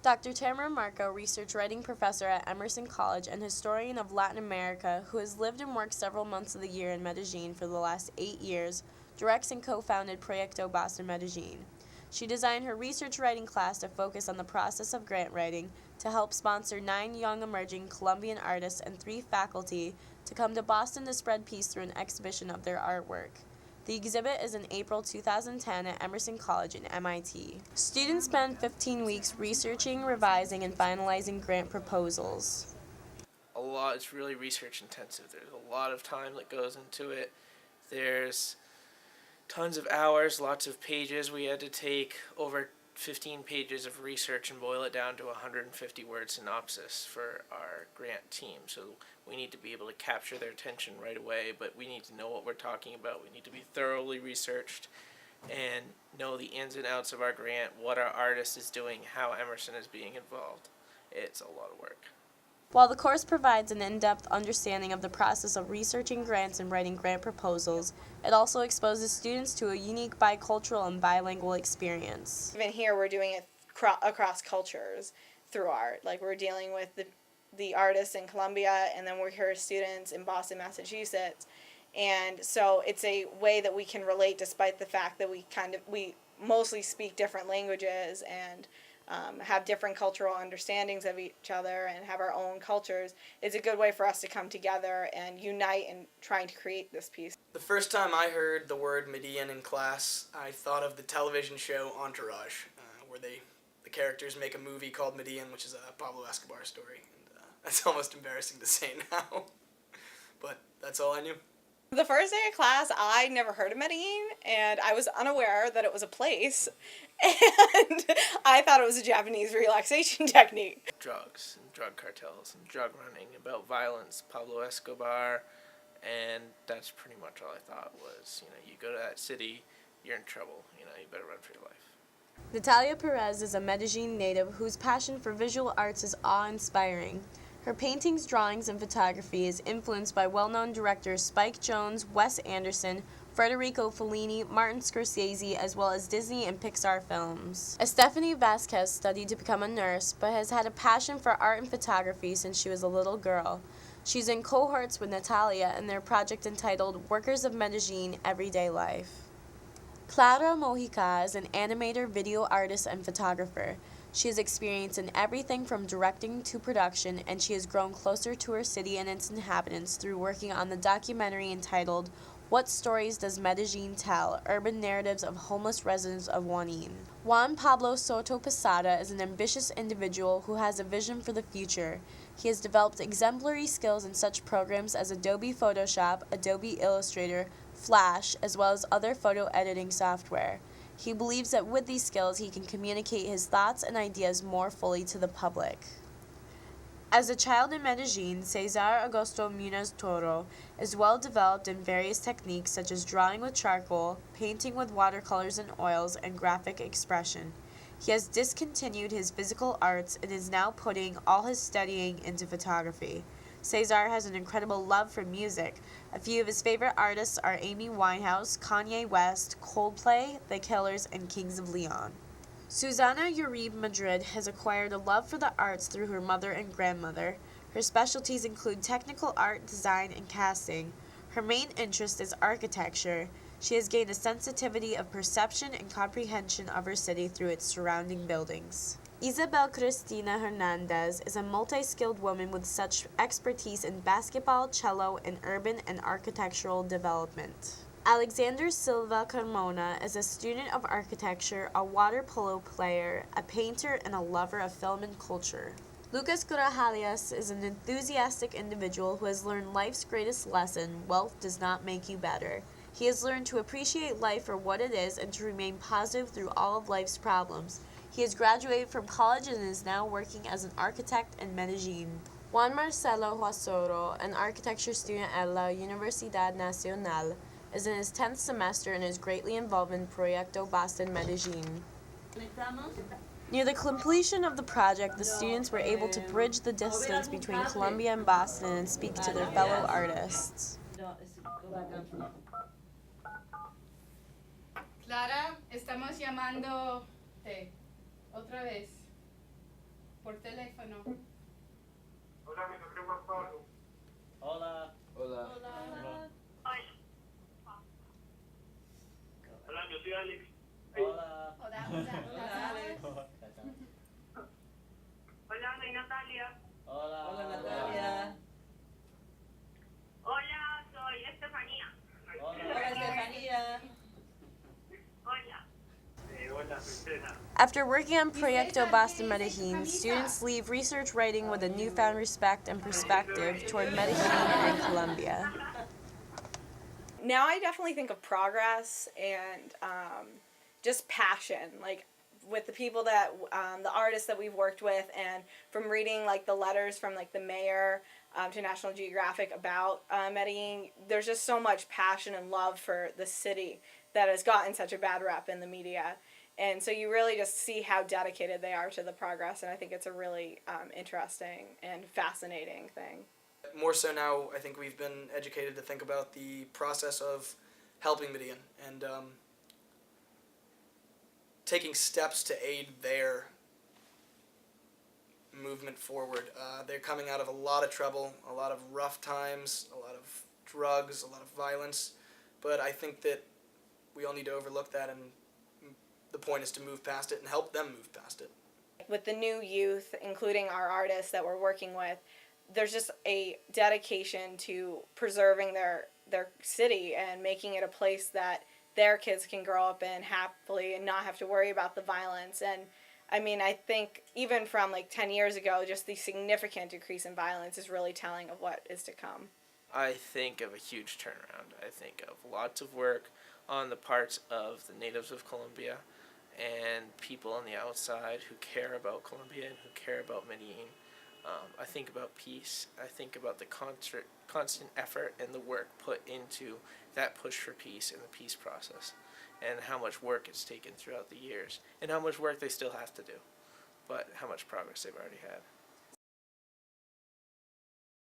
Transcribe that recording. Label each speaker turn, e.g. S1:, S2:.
S1: Dr. Tamera Marko, research writing professor at Emerson College and historian of Latin America, who has lived and worked several months of the year in Medellin for the last 8 years, directs and co-founded Proyecto Boston Medellin. She designed her research writing class to focus on the process of grant writing to help sponsor 9 young emerging Colombian artists and 3 faculty to come to Boston to spread peace through an exhibition of their artwork. The exhibit is in April 2010 at Emerson College in MIT. Students spend 15 weeks researching, revising, and finalizing grant proposals.
S2: It's really research intensive. There's a lot of time that goes into it. There's tons of hours, lots of pages. We had to take over 15 pages of research and boil it down to a 150-word synopsis for our grant team. So we need to be able to capture their attention right away, but we need to know what we're talking about. We need to be thoroughly researched and know the ins and outs of our grant, what our artist is doing, how Emerson is being involved. It's a lot of work.
S1: While the course provides an in-depth understanding of the process of researching grants and writing grant proposals, it also exposes students to a unique bicultural and bilingual experience.
S3: Even here, we're doing it across cultures through art. Like, we're dealing with the artists in Colombia, and then we're here students in Boston, Massachusetts. And so it's a way that we can relate despite the fact that we mostly speak different languages and have different cultural understandings of each other and have our own cultures. It's a good way for us to come together and unite in trying to create this piece.
S4: The first time I heard the word Medellin in class, I thought of the television show Entourage, where the characters make a movie called Medellin, which is a Pablo Escobar story. And that's almost embarrassing to say now, but that's all I knew.
S3: The first day of class, I never heard of Medellin, and I was unaware that it was a place, and I thought it was a Japanese relaxation technique.
S2: Drugs and drug cartels and drug running, about violence, Pablo Escobar, and that's pretty much all I thought was, you go to that city, you're in trouble, you better run for your life.
S1: Natalia Perez is a Medellin native whose passion for visual arts is awe-inspiring. Her paintings, drawings, and photography is influenced by well-known directors Spike Jonze, Wes Anderson, Federico Fellini, Martin Scorsese, as well as Disney and Pixar films. Estefany Vasquez studied to become a nurse, but has had a passion for art and photography since she was a little girl. She's in cohorts with Natalia in their project entitled Workers of Medellin, Everyday Life. Clara Mojica is an animator, video artist, and photographer. She has experience in everything from directing to production, and she has grown closer to her city and its inhabitants through working on the documentary entitled What Stories Does Medellin Tell? Urban Narratives of Homeless Residents of Juanin. Juan Pablo Soto Posada is an ambitious individual who has a vision for the future. He has developed exemplary skills in such programs as Adobe Photoshop, Adobe Illustrator, Flash, as well as other photo editing software. He believes that with these skills, he can communicate his thoughts and ideas more fully to the public. As a child in Medellin, Cesar Augusto Munoz Toro is well developed in various techniques such as drawing with charcoal, painting with watercolors and oils, and graphic expression. He has discontinued his physical arts and is now putting all his studying into photography. Cesar has an incredible love for music. A few of his favorite artists are Amy Winehouse, Kanye West, Coldplay, The Killers, and Kings of Leon. Susana Uribe Madrid has acquired a love for the arts through her mother and grandmother. Her specialties include technical art, design, and casting. Her main interest is architecture. She has gained a sensitivity of perception and comprehension of her city through its surrounding buildings. Isabel Cristina Hernandez is a multi-skilled woman with such expertise in basketball, cello, and urban and architectural development. Alexander Silva Carmona is a student of architecture, a water polo player, a painter, and a lover of film and culture. Lucas Corajalias is an enthusiastic individual who has learned life's greatest lesson: wealth does not make you better. He has learned to appreciate life for what it is and to remain positive through all of life's problems. He has graduated from college and is now working as an architect in Medellin. Juan Marcelo Huasoro, an architecture student at La Universidad Nacional, is in his 10th semester and is greatly involved in Proyecto Boston Medellin. Near the completion of the project, the students were able to bridge the distance between Colombia and Boston and speak to their fellow artists.
S5: Clara, estamos llamándote otra vez. Por teléfono.
S6: Hola, mi nombre es Juan Pablo.
S7: Hola. Hola.
S5: Hola.
S6: Hola, yo soy Alex.
S7: Hola.
S5: Hola, hola, hola, Alex.
S6: Hola, soy Natalia.
S7: Hola.
S8: Hola Natalia.
S6: Hola, soy Estefanía.
S8: Hola Estefanía.
S6: Hola. Hola, soy César.
S1: After working on Proyecto Basta Medellin, students leave research writing with a newfound respect and perspective toward Medellin and Colombia.
S3: Now I definitely think of progress and just passion, like with the people that the artists that we've worked with, and from reading like the letters from like the mayor to National Geographic about Medellin. There's just so much passion and love for the city that has gotten such a bad rep in the media, and so you really just see how dedicated they are to the progress, and I think it's a really interesting and fascinating thing.
S4: More so now, I think we've been educated to think about the process of helping Medellin and taking steps to aid their movement forward. They're coming out of a lot of trouble, a lot of rough times, a lot of drugs, a lot of violence, but I think that we all need to overlook that, and the point is to move past it and help them move past it.
S3: With the new youth, including our artists that we're working with, there's just a dedication to preserving their city and making it a place that their kids can grow up in happily and not have to worry about the violence. And I mean, I think even from like 10 years ago, just the significant decrease in violence is really telling of what is to come.
S2: I think of a huge turnaround. I think of lots of work on the parts of the natives of Colombia and people on the outside who care about Colombia and who care about Medellin. I think about peace. I think about the constant effort and the work put into that push for peace and the peace process, and how much work it's taken throughout the years, and how much work they still have to do, but how much progress they've already had.